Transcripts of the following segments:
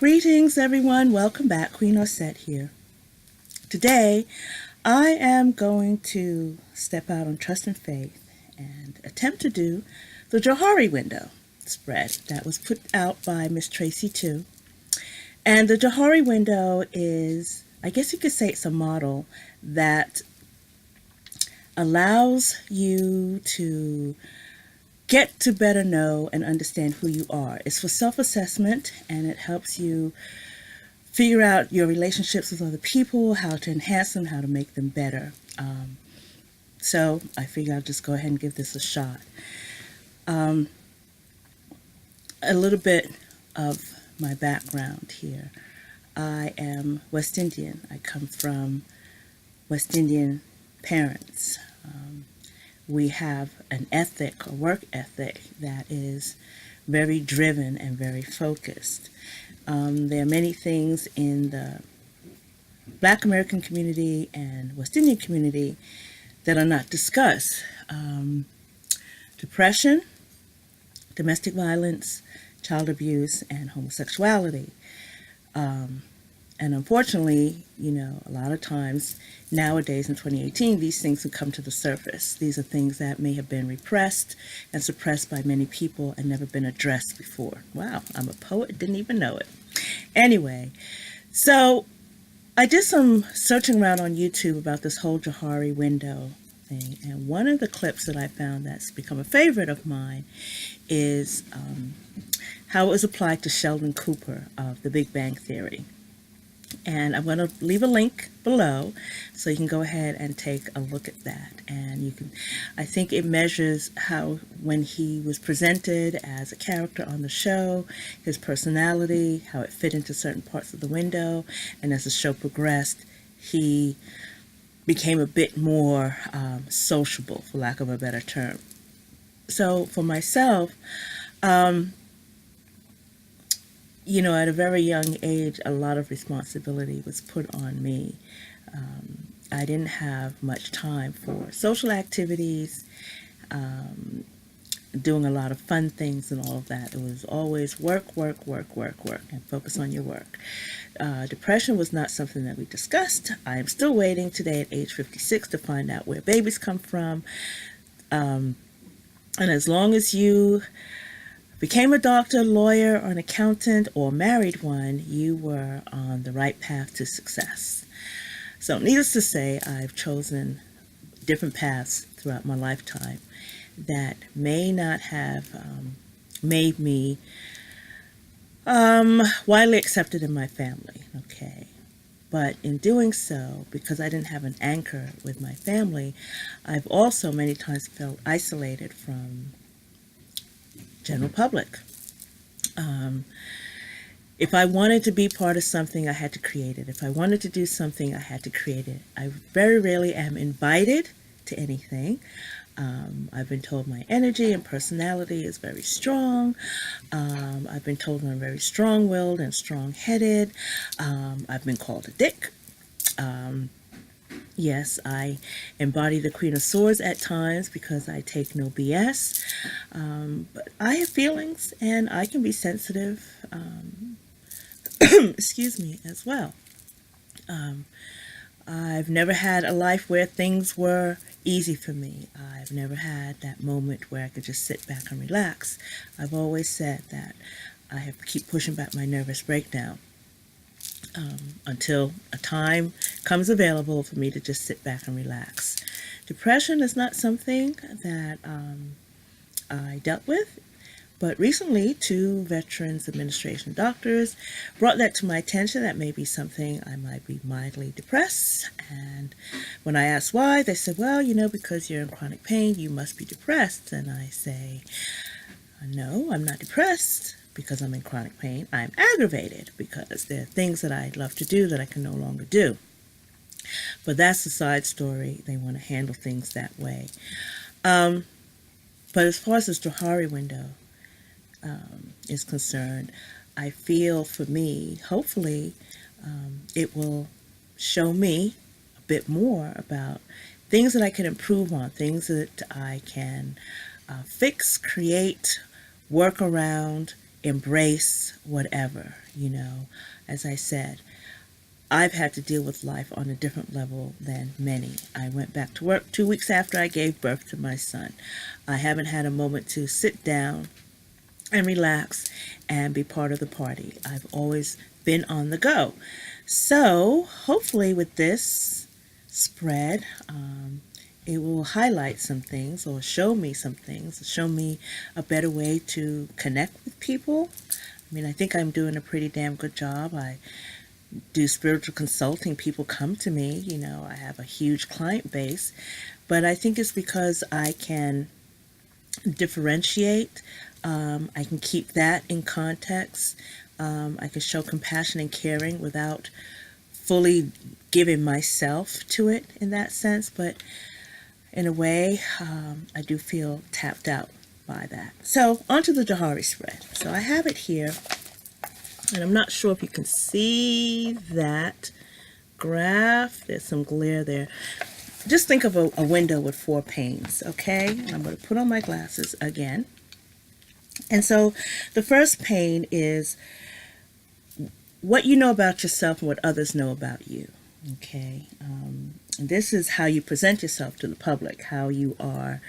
Greetings, everyone. Welcome back. Queen Osset here. Today, I am going to step out on trust and faith and attempt to do the Johari window spread that was put out by MsTracyTwo. And the Johari window is, I guess you could say it's a model that allows you to get to better know and understand who you are. It's for self-assessment, and it helps you figure out your relationships with other people, how to enhance them, how to make them better. So I figure I'll just go ahead and give this a shot. A little bit of my background here. I am West Indian. I come from West Indian parents. We have an ethic, a work ethic, that is very driven and very focused. There are many things in the Black American community and West Indian community that are not discussed. Depression, domestic violence, child abuse, and homosexuality. And unfortunately, a lot of times nowadays in 2018, these things have come to the surface. These are things that may have been repressed and suppressed by many people and never been addressed before. Wow, I'm a poet, didn't even know it. Anyway, so I did some searching around on YouTube about this whole Johari window thing. And one of the clips that I found that's become a favorite of mine is how it was applied to Sheldon Cooper of The Big Bang Theory. And I'm going to leave a link below so you can go ahead and take a look at that. And I think it measures how, when he was presented as a character on the show, his personality, how it fit into certain parts of the window. And as the show progressed, he became a bit more sociable, for lack of a better term. So for myself, at a very young age, a lot of responsibility was put on me. I didn't have much time for social activities, doing a lot of fun things and all of that. It was always work, and focus on your work. Depression was not something that we discussed. I am still waiting today at age 56 to find out where babies come from. And as long as you became a doctor, lawyer, or an accountant, or married one, you were on the right path to success. So needless to say, I've chosen different paths throughout my lifetime that may not have made me widely accepted in my family, okay? But in doing so, because I didn't have an anchor with my family, I've also many times felt isolated from general public. If I wanted to be part of something, I had to create it. If I wanted to do something, I had to create it. I very rarely am invited to anything. I've been told my energy and personality is very strong. I've been told I'm very strong-willed and strong-headed. I've been called a dick. Yes, I embody the Queen of Swords at times because I take no BS. But I have feelings, and I can be sensitive, excuse me, as well. I've never had a life where things were easy for me. I've never had that moment where I could just sit back and relax. I've always said that I have to keep pushing back my nervous breakdown until a time comes available for me to just sit back and relax. Depression is not something that I dealt with, but recently 2 Veterans Administration doctors brought that to my attention, that may be something I might be mildly depressed. And when I asked why, they said, well, because you're in chronic pain, you must be depressed. And I say, no, I'm not depressed because I'm in chronic pain. I'm aggravated because there are things that I love to do that I can no longer do. But that's a side story. They want to handle things that way. But as far as this Johari window is concerned, I feel for me, hopefully, it will show me a bit more about things that I can improve on, things that I can fix, create, work around, embrace whatever, As I said, I've had to deal with life on a different level than many. I went back to work 2 weeks after I gave birth to my son. I haven't had a moment to sit down and relax and be part of the party. I've always been on the go. So hopefully with this spread, it will highlight some things or show me some things, show me a better way to connect with people. I mean, I think I'm doing a pretty damn good job. I do spiritual consulting. People come to me, I have a huge client base, but I think it's because I can differentiate. I can keep that in context. I can show compassion and caring without fully giving myself to it in that sense, but in a way, I do feel tapped out by that. So onto the Johari spread. So I have it here, and I'm not sure if you can see that graph. There's some glare there. Just think of a window with 4 panes, okay? And I'm going to put on my glasses again. And so the first pane is what you know about yourself and what others know about you, okay? And this is how you present yourself to the public, how you are,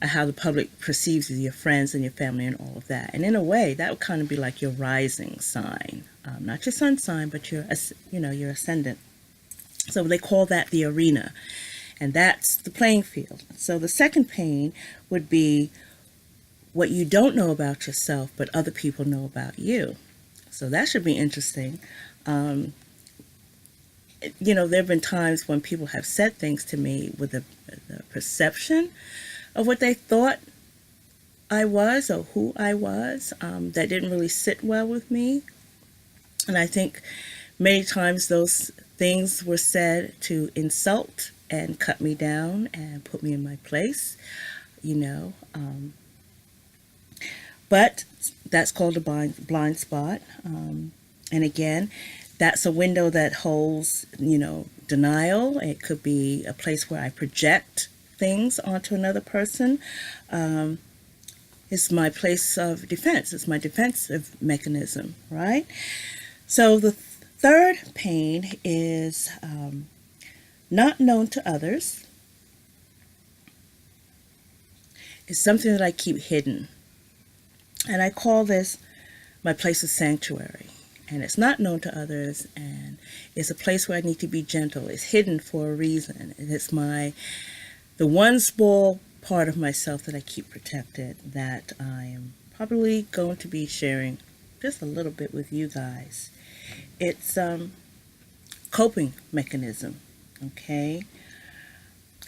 how the public perceives you, your friends and your family and all of that. And in a way, that would kind of be like your rising sign, not your sun sign, but your ascendant. So they call that the arena, and that's the playing field. So the second pane would be what you don't know about yourself, but other people know about you. So that should be interesting. There have been times when people have said things to me with the perception of what they thought I was or who I was, that didn't really sit well with me. And I think many times those things were said to insult and cut me down and put me in my place, But that's called a blind spot. And again, that's a window that holds, denial. It could be a place where I project things onto another person. It's my place of defense. It's my defensive mechanism, right? So the third pane is not known to others. It's something that I keep hidden. And I call this my place of sanctuary. And it's not known to others, and it's a place where I need to be gentle. It's hidden for a reason. And it's the one small part of myself that I keep protected that I am probably going to be sharing just a little bit with you guys. It's coping mechanism, okay?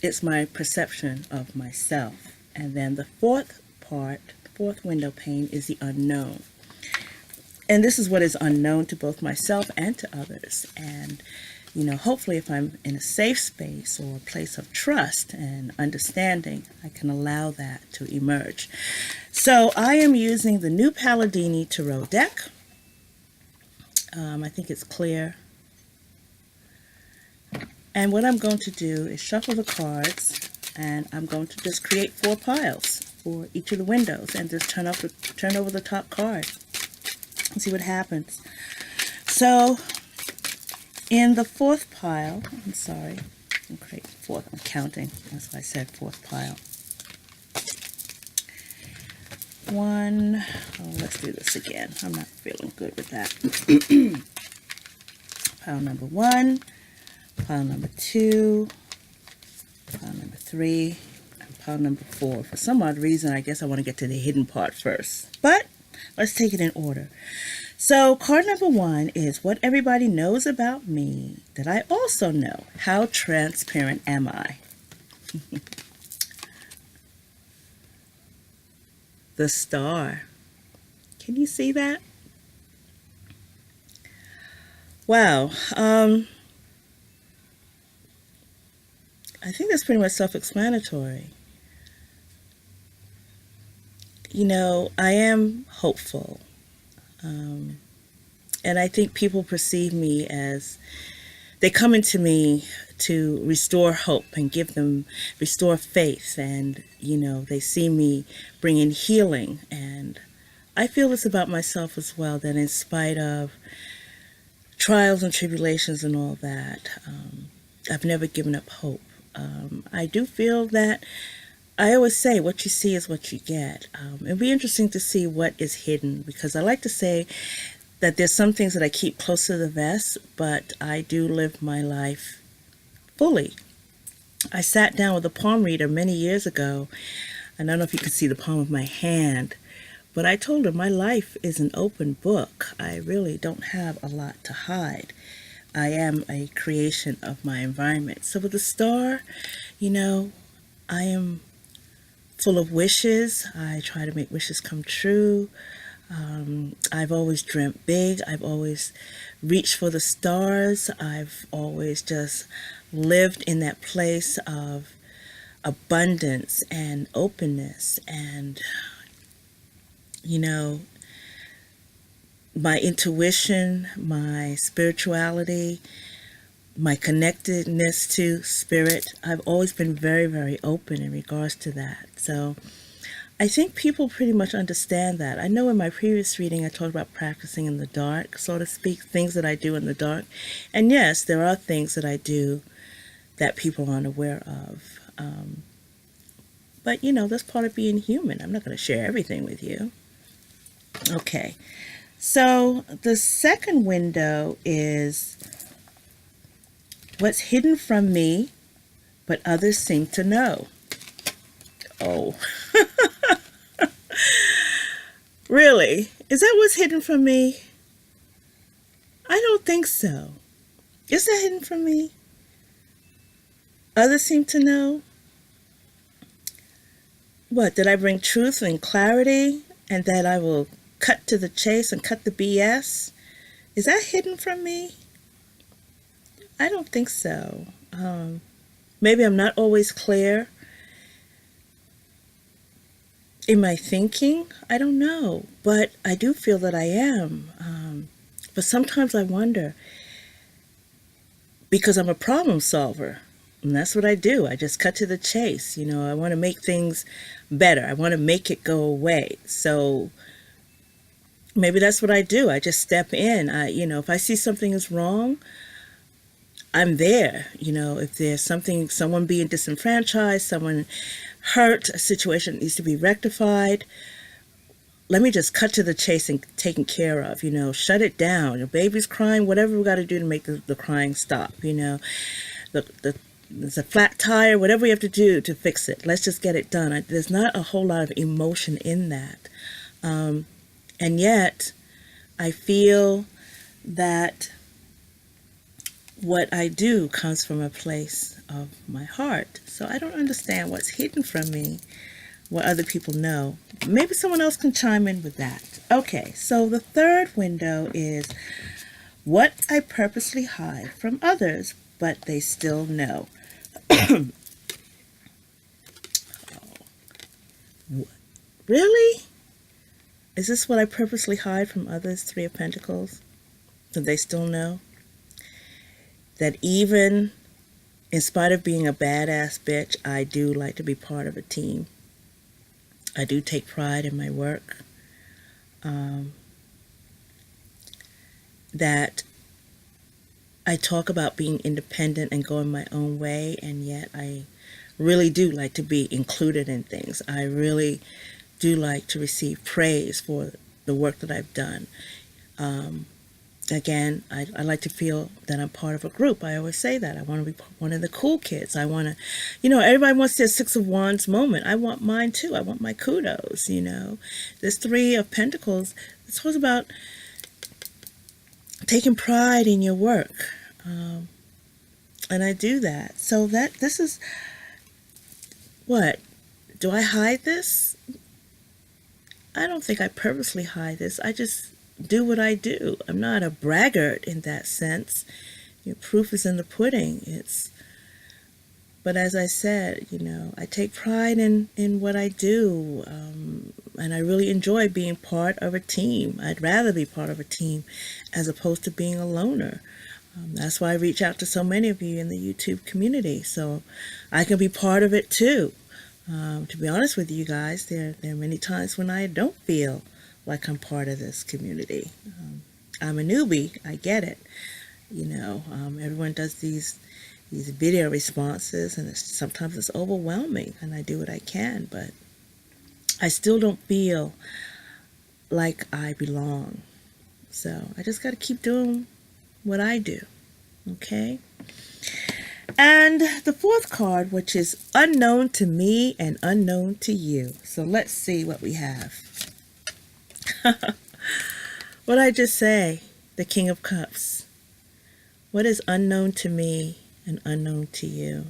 It's my perception of myself. And then the fourth window pane is the unknown. And this is what is unknown to both myself and to others. And, hopefully if I'm in a safe space or a place of trust and understanding, I can allow that to emerge. So I am using the new Palladini Tarot deck. I think it's clear. And what I'm going to do is shuffle the cards, and I'm going to just create 4 piles for each of the windows and just turn over the top card and see what happens. So in the 4th pile, I'm counting, that's why I said 4th pile. Let's do this again. I'm not feeling good with that. Pile number 1, pile number 2, pile number 3, and pile number 4. For some odd reason, I guess I want to get to the hidden part first. But let's take it in order. So card number 1 is what everybody knows about me that I also know. How transparent am I? The Star. Can you see that? Wow. I think that's pretty much self-explanatory. I am hopeful. And I think people perceive me as, they come into me to restore hope and restore faith. And, they see me bring in healing and I feel this about myself as well, that in spite of trials and tribulations and all that, I've never given up hope. I do feel that I always say what you see is what you get. It'll be interesting to see what is hidden, because I like to say that there's some things that I keep close to the vest, but I do live my life fully. I sat down with a palm reader many years ago, and I don't know if you can see the palm of my hand, but I told her my life is an open book. I really don't have a lot to hide. I am a creation of my environment. So with the star, I am full of wishes. I try to make wishes come true. I've always dreamt big. I've always reached for the stars. I've always just lived in that place of abundance and openness, and my intuition, my spirituality, my connectedness to spirit. I've always been very, very open in regards to that. So I think people pretty much understand that. I know in my previous reading I talked about practicing in the dark, so to speak, things that I do in the dark. And yes, there are things that I do that people aren't aware of. But that's part of being human. I'm not going to share everything with you. Okay, so the second window is what's hidden from me, but others seem to know. Oh, really? Is that what's hidden from me? I don't think so. Is that hidden from me? Others seem to know. What, that I bring truth and clarity, and that I will cut to the chase and cut the BS? Is that hidden from me? I don't think so. Maybe I'm not always clear in my thinking. I don't know, but I do feel that I am. But sometimes I wonder, because I'm a problem solver, and that's what I do. I just cut to the chase. I want to make things better. I want to make it go away. So maybe that's what I do. I just step in. If I see something is wrong, I'm there. If there's someone being disenfranchised, someone hurt, a situation that needs to be rectified, let me just cut to the chase and taken care of. Shut it down. Your baby's crying, whatever we got to do to make the crying stop. There's a flat tire, whatever we have to do to fix it. Let's just get it done. There's not a whole lot of emotion in that. And yet, I feel that what I do comes from a place of my heart. So I don't understand what's hidden from me, what other people know. Maybe someone else can chime in with that. Okay, so the third window is what I purposely hide from others, but they still know. Really? Is this what I purposely hide from others, Three of Pentacles? Do they still know? That even in spite of being a badass bitch, I do like to be part of a team. I do take pride in my work. That I talk about being independent and going my own way, and yet I really do like to be included in things. I really do like to receive praise for the work that I've done. Again, I like to feel that I'm part of a group. I always say that. I want to be one of the cool kids. I want to, everybody wants their Six of Wands moment. I want mine too. I want my kudos, This Three of Pentacles, it's all about taking pride in your work. And I do that. So this is, what? Do I hide this? I don't think I purposely hide this. I just do what I do. I'm not a braggart in that sense. Proof is in the pudding. But as I said, I take pride in what I do, and I really enjoy being part of a team. I'd rather be part of a team as opposed to being a loner. That's why I reach out to so many of you in the YouTube community, so I can be part of it too. To be honest with you guys, there are many times when I don't feel like I'm part of this community. I'm a newbie, I get it. Everyone does these video responses, and sometimes it's overwhelming, and I do what I can, but I still don't feel like I belong. So I just got to keep doing what I do, okay? And the fourth card, which is unknown to me and unknown to you. So let's see what we have. What did I just say? The King of Cups. What is unknown to me and unknown to you?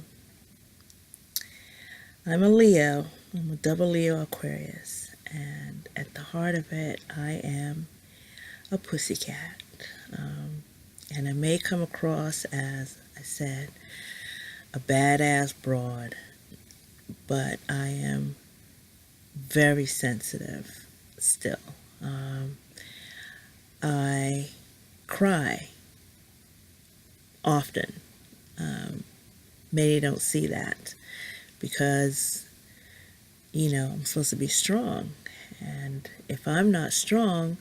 I'm a Leo. I'm a double Leo Aquarius. And at the heart of it, I am a pussycat. And I may come across, as I said, a badass broad, but I am very sensitive still. I cry often. Maybe don't see that because, I'm supposed to be strong. And if I'm not strong,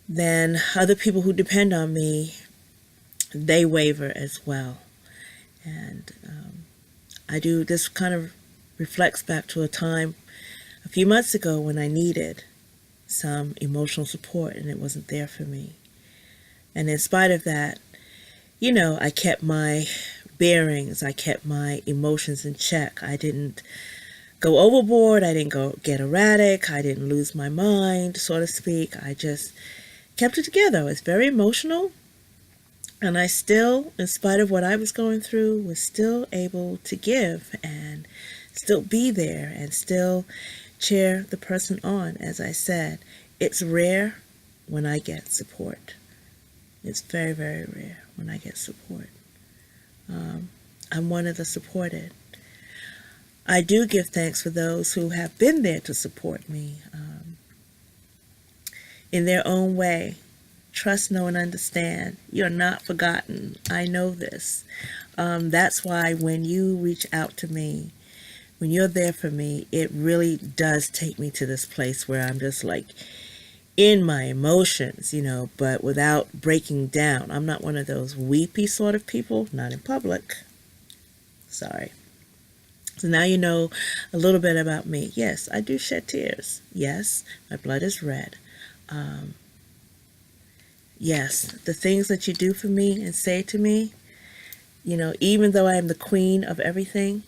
then other people who depend on me, they waver as well. And this kind of reflects back to a time a few months ago when I needed some emotional support and it wasn't there for me. And in spite of that, I kept my bearings, I kept my emotions in check. I didn't go overboard, I didn't get erratic, I didn't lose my mind, so to speak. I just kept it together. I was very emotional, and I still, in spite of what I was going through, was still able to give and still be there and still cheer the person on. As I said, it's rare when I get support. It's very, very rare when I get support. I'm one of the supported. I do give thanks for those who have been there to support me in their own way. Trust, know, and understand. You're not forgotten. I know this. That's why when you reach out to me, when you're there for me, it really does take me to this place where I'm just like in my emotions, but without breaking down. I'm not one of those weepy sort of people, not in public. Sorry. So now you know a little bit about me. Yes, I do shed tears. Yes, my blood is red. Yes, the things that you do for me and say to me, even though I am the queen of everything,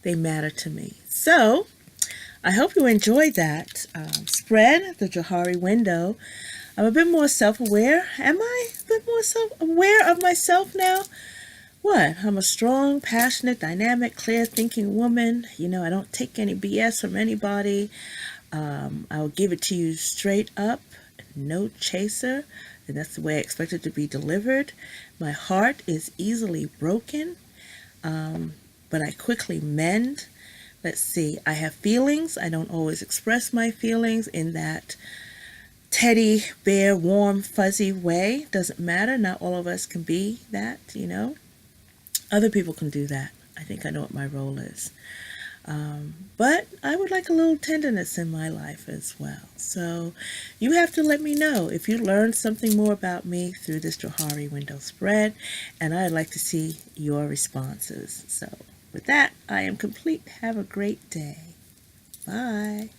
they matter to me. So I hope you enjoyed that spread, the Johari window. I'm a bit more self-aware. Am I a bit more self-aware of myself now? What? I'm a strong, passionate, dynamic, clear-thinking woman. I don't take any BS from anybody. I'll give it to you straight up, no chaser, and that's the way I expect it to be delivered. My heart is easily broken, but I quickly mend. Let's see, I have feelings. I don't always express my feelings in that teddy bear, warm, fuzzy way. Doesn't matter. Not all of us can be that, Other people can do that. I think I know what my role is. But I would like a little tenderness in my life as well. So you have to let me know if you learned something more about me through this Johari window spread, and I'd like to see your responses. So with that, I am complete. Have a great day. Bye.